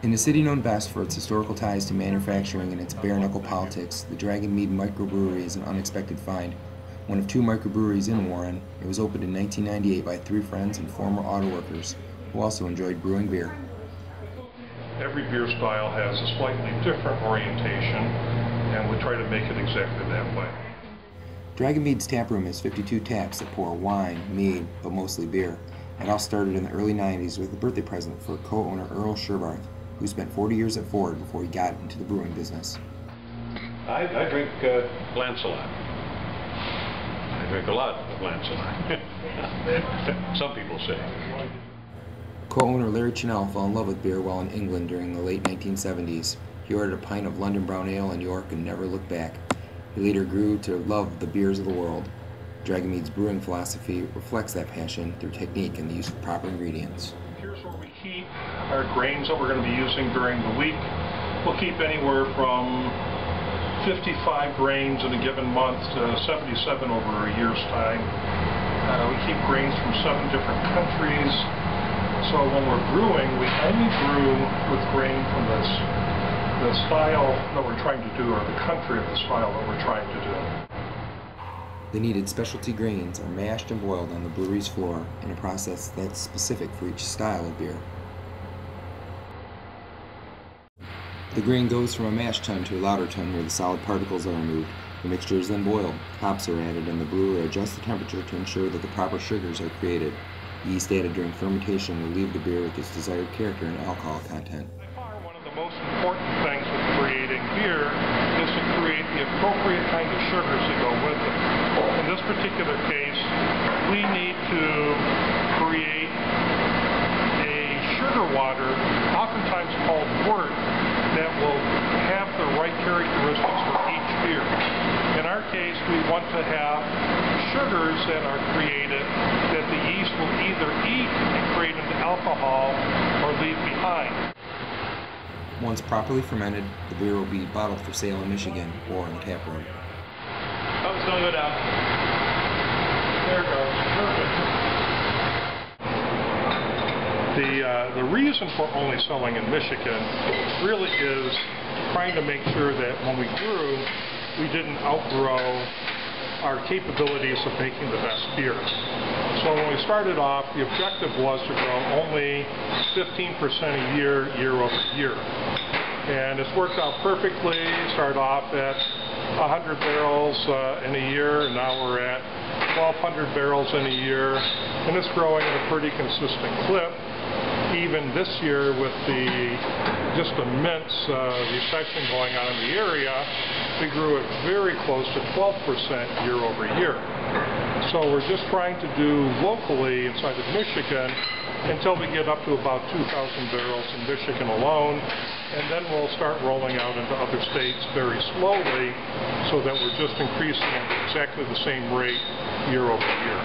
In a city known best for its historical ties to manufacturing and its bare-knuckle politics, the Dragonmead Microbrewery is an unexpected find. One of two microbreweries in Warren, it was opened in 1998 by three friends and former auto workers who also enjoyed brewing beer. Every beer style has a slightly different orientation, and we try to make it exactly that way. Dragonmead's taproom has 52 taps that pour wine, mead, but mostly beer. It all started in the early 90s with a birthday present for co-owner Earl Sherbarth, who spent 40 years at Ford before he got into the brewing business. I drink Lancelot. I drink a lot of Lancelot. Some people say. Co-owner Larry Chenell fell in love with beer while in England during the late 1970s. He ordered a pint of London Brown Ale in York and never looked back. He later grew to love the beers of the world. Dragonmead's brewing philosophy reflects that passion through technique and the use of proper ingredients. Here's where we keep our grains that we're going to be using during the week. We'll keep anywhere from 55 grains in a given month to 77 over a year's time. We keep grains from 7 different countries. So when we're brewing, we only brew with grain from the style that we're trying to do, or the country of the style that we're trying to do. The needed specialty grains are mashed and boiled on the brewery's floor in a process that's specific for each style of beer. The grain goes from a mash tun to a lauter tun where the solid particles are removed. The mixture is then boiled. Hops are added and the brewer adjusts the temperature to ensure that the proper sugars are created. Yeast added during fermentation will leave the beer with its desired character and alcohol content. By far, one of the most important things with creating beer is to create the appropriate kind of sugars to go with it. In this particular case, we need to create a sugar water, oftentimes called wort, that will have the right characteristics for each beer. In our case, we want to have sugars that are created that the yeast will either eat and create into alcohol or leave behind. Once properly fermented, the beer will be bottled for sale in Michigan or in the tap room. Oh, it's going to go down. There it goes. Perfect. The reason for only selling in Michigan really is trying to make sure that when we grew, we didn't outgrow our capabilities of making the best beer. So when we started off, the objective was to grow only 15% a year, year over year. And it's worked out perfectly. Started off at 100 barrels in a year, and now we're at 1,200 barrels in a year. And it's growing at a pretty consistent clip. Even this year with the just immense recession going on in the area, we grew it very close to 12% year over year. So we're just trying to do locally inside of Michigan until we get up to about 2,000 barrels in Michigan alone, and then we'll start rolling out into other states very slowly so that we're just increasing at exactly the same rate year over year.